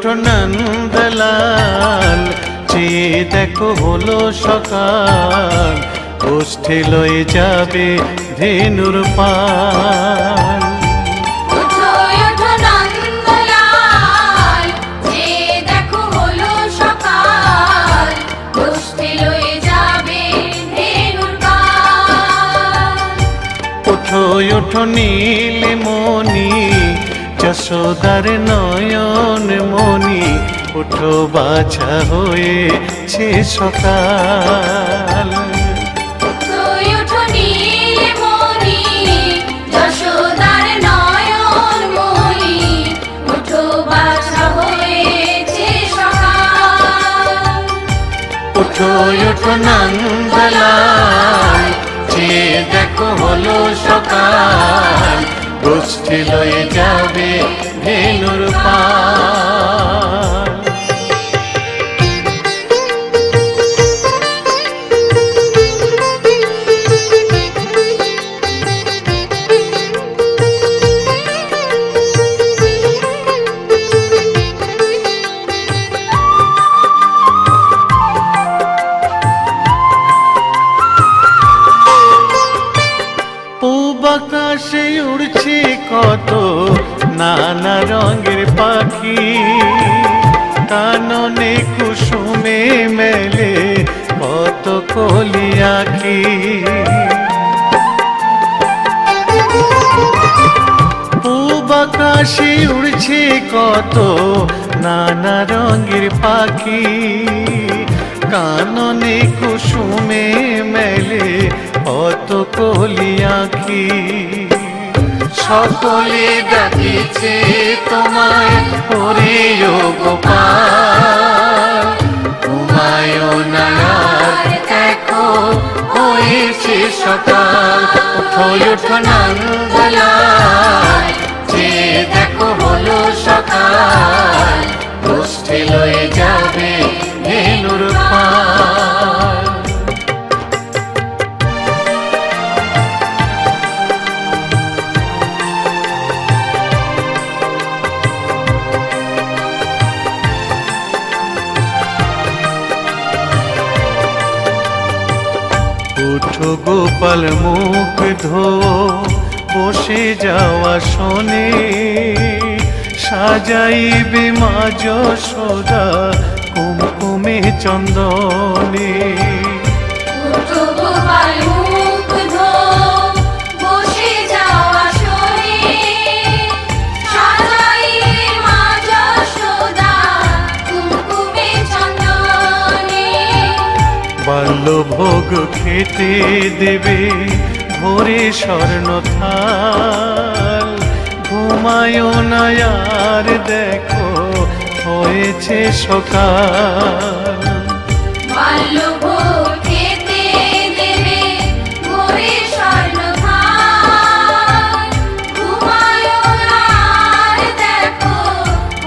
ওঠো নন্দলাল, চেয়ে দেখো হলো সকাল, গোষ্ঠী লয়ে যাবে ধেনুর পাল। ওঠো ওঠো নীলমণি, যশোদার নয়ন মণি, ওঠো বাছা হয়েছে সকাল। ওঠো ওঠো নন্দলাল, চেয়ে দেখো হলো সকাল, গোষ্ঠী লয়ে যাবে ধেনুর পাল। আকাশে উড়ছে কত নানা রঙের পাখি, কাননে কুসুমে মেলে কত কলি আঁখি। পূব আকাশে উড়ছে কত নানা রঙের পাখি, কাননে কুসুমে মেলে কত কলি আঁখি। সকলে ডাকিছে তোমায় ওরে ও গোপাল, ঘুমায়ো না আর দেখো হয়েছে সকাল। ওঠো ওঠো নন্দলাল, চেয়ে দেখো হলো সকাল, গোষ্ঠী লয়ে যাবে ধেনুর পাল। ওঠো গোপাল মুখ ধো, বসে যাওয়া শোনে, সাজাইবে মা যশোদা কুমকুমে চন্দনে। বাল্যভোগ খেতে দেবে ভোরে স্বর্ণ থাল, ঘুমায়ো না আর দেখো হয়েছে সকাল। বাল্যভোগ খেতে দেবে ভোরে স্বর্ণ থাল, ঘুমায়ো না আর দেখো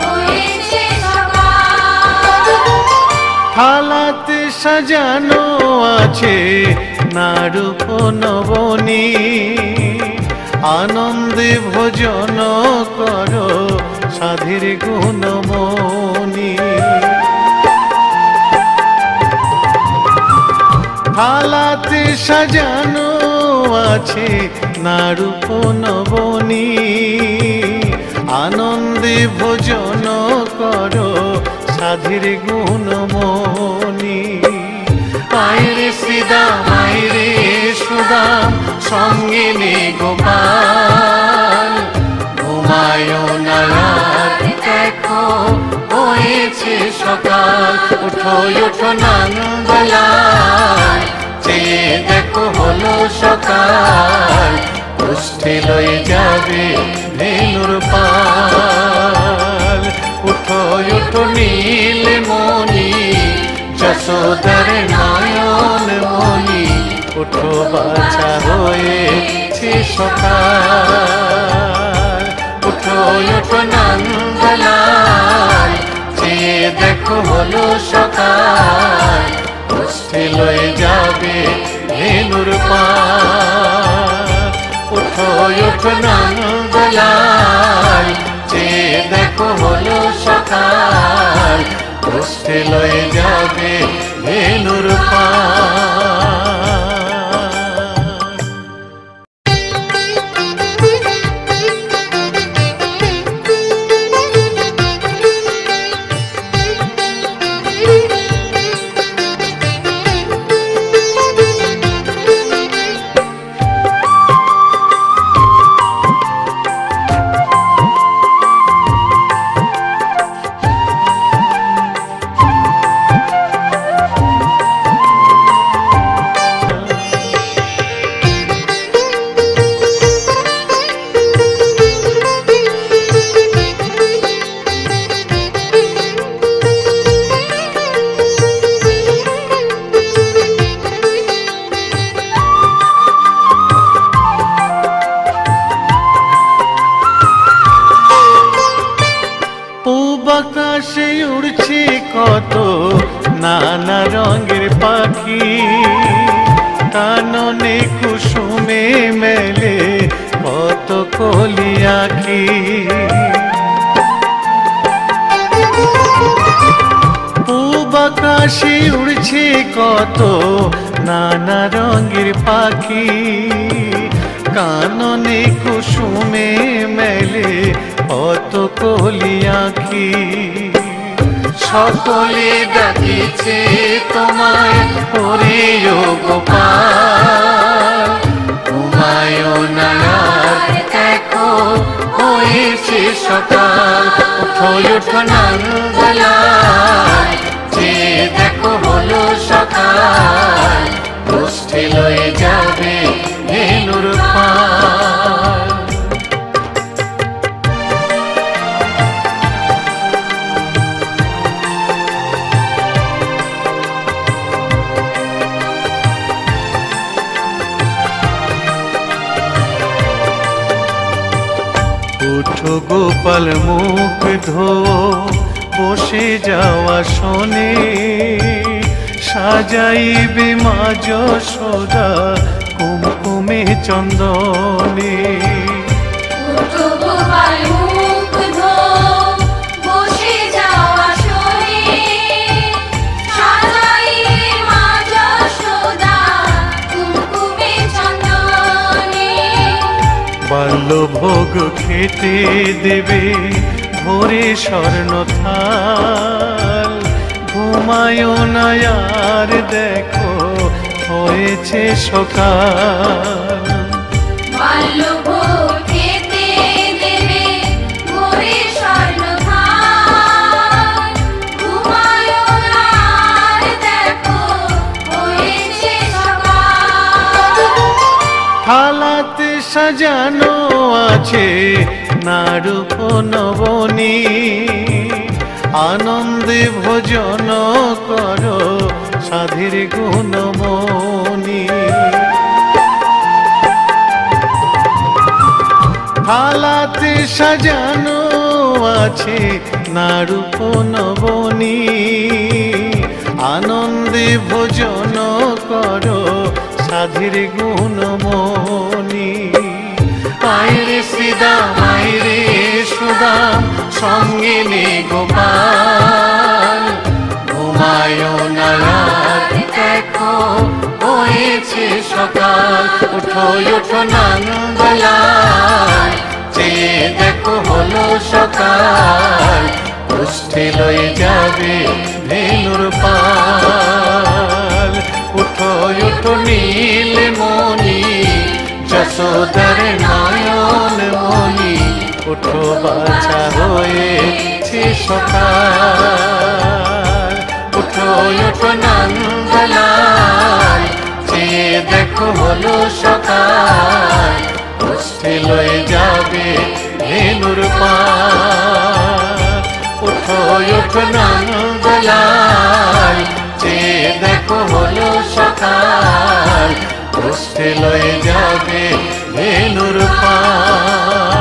হয়েছে সকাল। থালাতে সাজানো আছে নারূপ নবনী, আনন্দে ভোজন করো সাধীর গুণমণি। থালাতে সাজানো আছে নারূপ নবনী, আনন্দে ভোজন করো সাধীর গুণমণি। আইরে শ্রীদাম আইরে সুদাম, সঙ্গে নে গোপাল, ঘুমায়ো না আর দেখো হয়েছে সকাল। ওঠো ওঠো নন্দলাল, চেয়ে দেখো হলো সকাল, গোষ্ঠী লয়ে যাবে ধেনুর পাল। ওঠো ওঠো নীলমণি, যশোদার নয়ন মণি, ওঠো বাছা হয়েছে সকাল। ওঠো ওঠো নন্দলাল, চেয়ে দেখো হলো সকাল, গোষ্ঠী লয়ে যাবে ধেনুর পাল। ওঠো ওঠো নন্দলাল, চেয়ে দেখো হলো সকাল, উঠে লয়ে যাবে ধেনুর পার। আকাশে উড়ছে কত নানা রঙের পাখি, কাননে কুসুমে মেলে কত কলি আঁখি। পূব আকাশে উড়ছে কত নানা রঙের পাখি, কাননে কুসুমে মেলে কত কলি আঁখি। সকলে ডাকিছে তোমায় ওরে ও গোপাল, ঘুমায়ো না আর দেখো হয়েছে সকাল। ওঠো ওঠো নন্দলাল, যে দেখো হলো সকাল, গোষ্ঠী লয়ে যাবে ধেনুর পার। উঠো গোপাল মুখ ধো, বসে যাওয়া শোনে, সাজাইবে মা যশোদা কুমকুমে চন্দনে। উঠো গোপাল মুখ ধো, বসে যাওয়া শোনে, সাজাইবে মা যশোদা কুমকুমে চন্দনে। বাল্যভোগ খেতে দেবে ভোরে স্বর্ণ থাল, ঘুমায়ো না আর দেখো হয়েছে সকাল। বাল্যভোগ খেতে দেবে ভোরে স্বর্ণ থাল, ঘুমায়ো না আর দেখো হয়েছে সকাল। থালাতে সাজানো আছে নারূপ নবনী, আনন্দে ভোজন করো সাধীর গুণমণি। থালাতে সাজানো আছে নারূপ নবনী, আনন্দে ভোজন করো সাধীর গুণমণি। আইরে শ্রীদাম আইরে সুদাম, সঙ্গে নে গোপাল, ঘুমায়ো না আর দেখো হয়েছে সকাল। উঠো ওঠো নন্দলাল, যে দেখো হলো সকাল, গোষ্ঠী লয়ে যাবে ধেনুর পার। উঠো ওঠো নীলমণি, যশোদার নয়ন মণি, উঠো বাছা হয়েছে সকাল। উঠো ওঠো নন্দলাল, যে দেখো হলো সকাল, গোষ্ঠী লয়ে যাবে ধেনুর পার। উঠো ওঠো নন্দলাল, যে দেখো হলো সকাল, গোষ্ঠী লয়ে যাবে ধেনুর পার।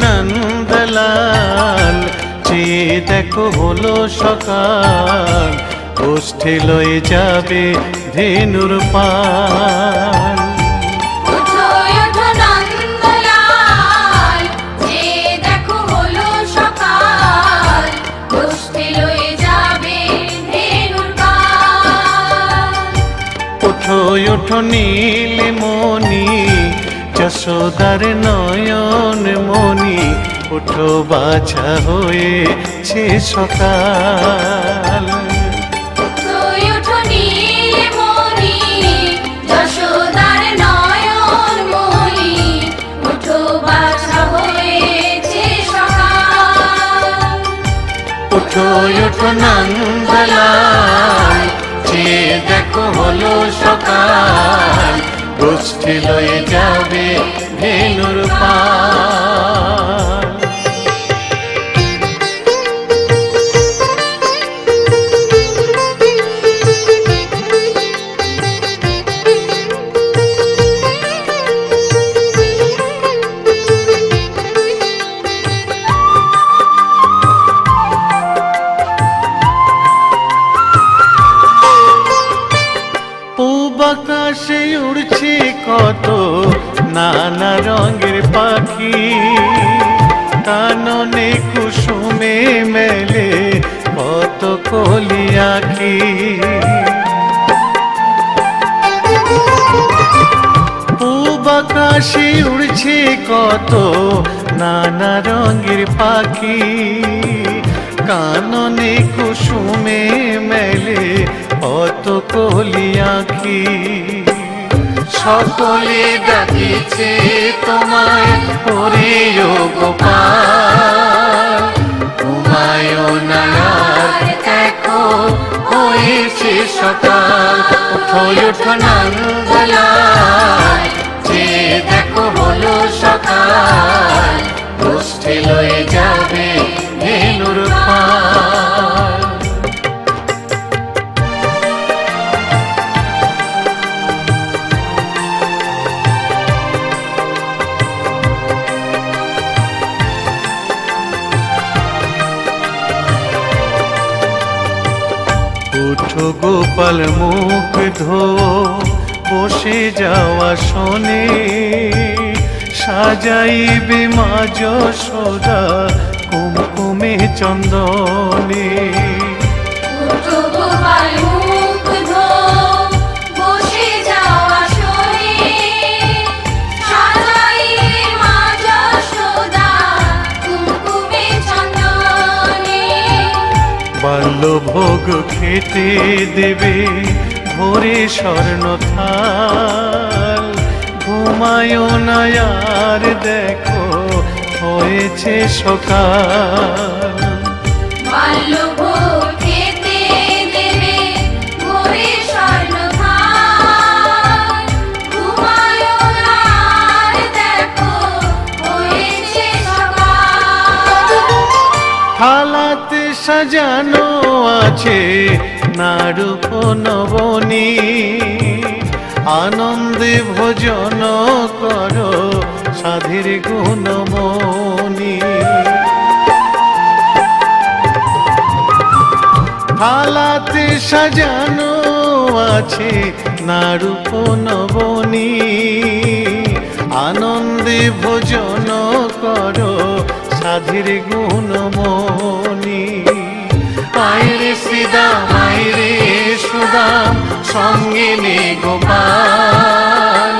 নন্দলাল চেয়ে দেখো হলো সকাল গোষ্ঠী লয়ে যাবে ধেনুর পাল ওঠো ওঠো নন্দলাল চেয়ে দেখো হলো সকাল গোষ্ঠী লয়ে যাবে ধেনুর পাল ওঠো ওঠো নীলমণি যশোদার নয়ন মণি ওঠো বাছা হয়েছে সকাল ওঠো ওঠো নীলমণি যশোদার নয়ন মণি ওঠো বাছা হয়েছে সকাল ওঠো ওঠো নন্দলাল চেয়ে দেখো হলো সকাল গোষ্ঠী লয়ে যাবে ধেনুর পাল আকাশে উড়ছে কত নানা রঙের পাখি কাননে কুসুমে মেলে কত কলি আঁখি পূব আকাশে উড়ছে কত নানা রঙের পাখি কাননে কুসুমে মেলে কত কলি আঁখি সকলে ডাকিছে তোমায় ওরে ও গোপাল ঘুমায় না আর দেখো হয়েছে সকাল ওঠো ওঠো নন্দলাল চেয়ে দেখো হলো সকাল গোষ্ঠী লয়ে যাবে ধেনুর পাল উঠো গোপাল মুখ ধো বসে যাওয়া শোনে সাজাইবে মা যশোদা কুমকুমে চন্দনে উঠো গোপাল মুখ ধো বসে যাওয়া শোনে সাজাইবে মা যশোদা কুমকুমে চন্দনে বাল্যভোগ খেতে দেবে ভোরে স্বর্ণ থাল ঘুমায় না আর দেখো হয়েছে সকাল বাল্যভোগ খেতে দেবে ভোরে স্বর্ণ থাল ঘুমায় না আর দেখো হয়েছে সকাল থালাতে সাজানো আছে নারূপ নবনী আনন্দে ভোজন করো সাধীর গুণমণি থালাতে সাজানো আছে নারূপ নবনী আনন্দে ভোজন করো সাধীর গুণমণি আইরে শ্রীদাম আইরে সুদাম সঙ্গে নে গোপাল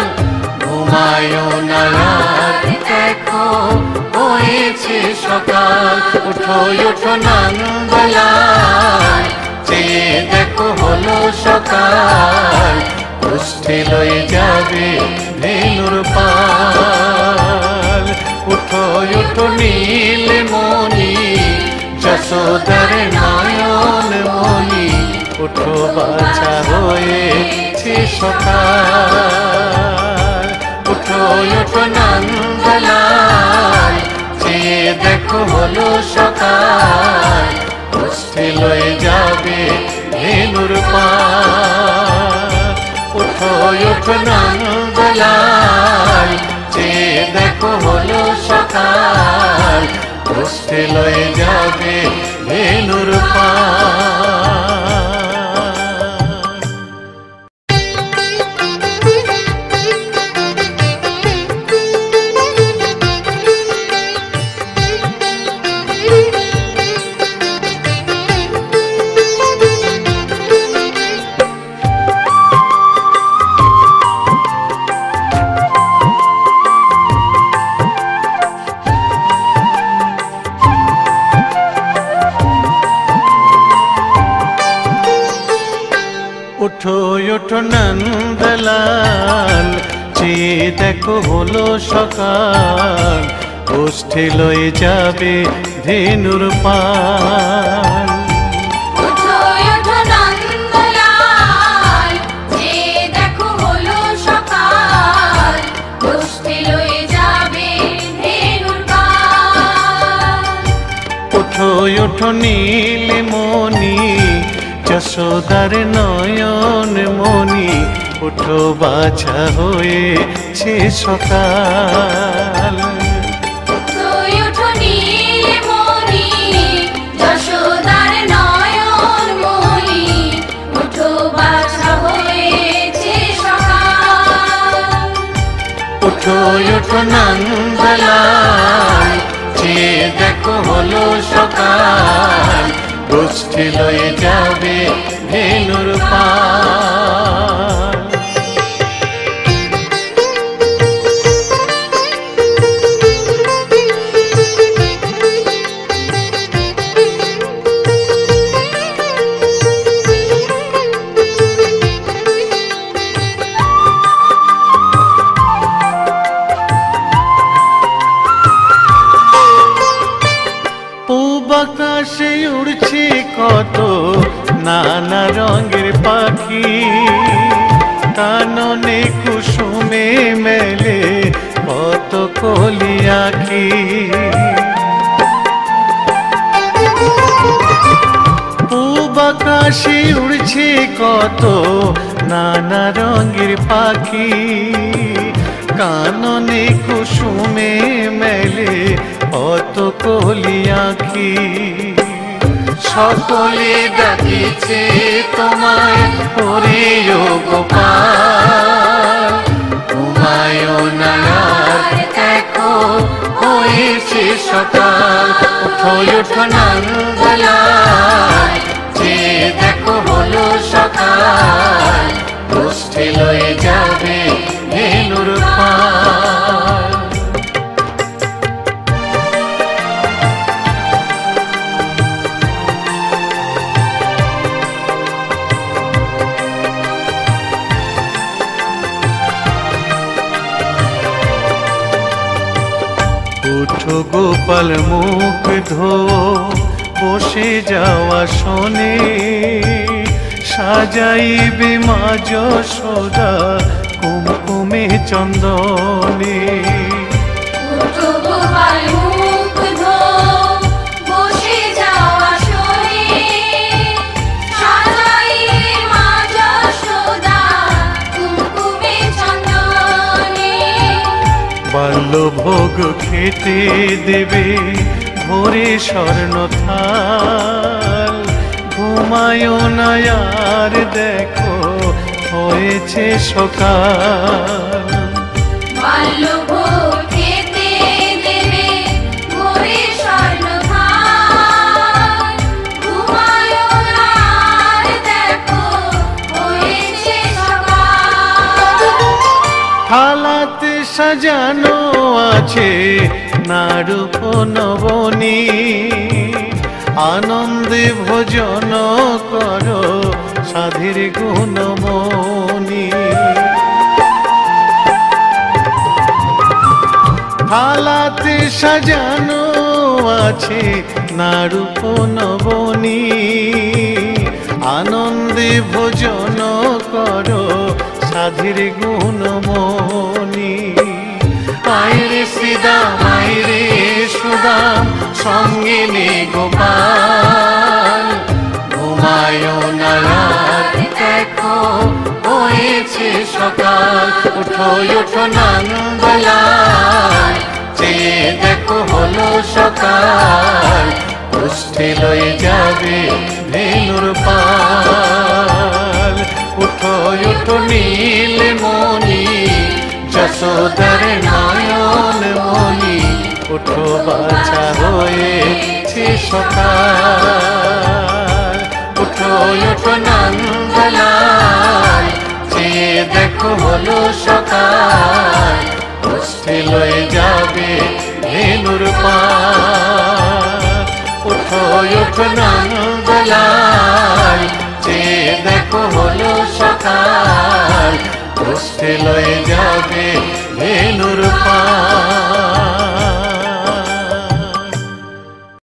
ঘুমায় না আর দেখো হয়েছে সকাল ওঠো ওঠো নন্দলাল চেয়ে দেখো হলো সকাল গোষ্ঠী লয়ে যাবে ধেনুর পাল উঠো ওঠো নীলমণি যশোদার নয়ন মণি উঠো বাছা হয়েছে সকাল উঠো ওঠো নন্দলাল চেয়ে দেখো হলো সকাল গোষ্ঠী লয়ে যাবে ধেনুর পাল উঠো ওঠো নন্দলাল চেয়ে দেখো হলো সকাল, গোষ্ঠী লয়ে যাবে ধেনুর পাল। উঠো উঠো নন্দলাল, চেয়ে দেখো হলো সকাল, গোষ্ঠী লয়ে যাবে ধেনুর পাল। উঠো উঠো নন্দলাল, চেয়ে দেখো হলো সকাল, গোষ্ঠী লয়ে যাবে ধেনুর পাল। উঠো উঠো নীলমণি, যশোদার নয়ন মণি, উঠো বাছা হয়েছে সকাল। উঠো উঠো নীলমণি, যশোদার নয়ন মণি, উঠো বাছা হয়েছে সকাল। উঠো উঠো নন্দলাল, চেয়ে দেখো হলো সকাল, গোষ্ঠী লয়ে যাবে ধেনুর পাল। পূব আকাশে উড়ছে কত নানা রঙের পাখি, কাননে কুসুমে মেলে কত কলি আঁখি। পূব আকাশে উড়ছে কত নানা রঙের পাখি, কাননে কুসুমে মেলে কত কলি আঁখি। সকলে ডাকিছে তোমায় ওরে ও গোপাল, ঘুমায়ো না আর দেখো হয়েছে সকাল। উঠো উঠো নন্দলাল, চেয়ে দেখো হলো সকাল, গোষ্ঠী লয়ে যাবে ধেনুর পাল। উঠো গোপাল মুখ ধো, বসে যাওয়া শোনে, সাজাইবে মা যশোদা কুমকুমে চন্দনে। উঠো গোপাল মুখ ধো, বসে যাওয়া শোনে, সাজাইবে মা যশোদা কুমকুমে চন্দনে। বাল্যভোগ খেতে দেবে ভোরে স্বর্ণ থাল, ঘুমায়ো না আর দেখো হয়েছে সকাল। বাল্যভোগ খেতে দেবে ভোরে স্বর্ণ থাল, ঘুমায়ো না আর দেখো হয়েছে সকাল। থালাতে সাজানো আছে নারূপ নবনী, আনন্দে ভোজন করো সাধীর গুণমণি। থালাতে সাজানো আছে নারূপ নবনী, আনন্দে ভোজন করো সাধীর গুণমণি। আইরে শ্রীদাম আইরে সুদাম, সঙ্গে নে গোপাল, ঘুমায়ো না আর দেখো হয়েছে সকাল। উঠো উঠো নন্দলাল, সকাল, পুষ্টি লয়ে যাবে ধেনুর পাল। উঠো উঠো নীলমণি, যশোদার নয়ন মণি, উঠো বাছা হয়েছে সকাল। উঠো উঠো নন্দলাল, চেয়ে দেখো হলো সকাল, পুষ্টি লয়ে যাবে ধেনুর পাল। উঠো উঠো নন্দলাল, চেয়ে দেখো হলো সকাল, পুষ্টি লয়ে যাবে ধেনুর পাল।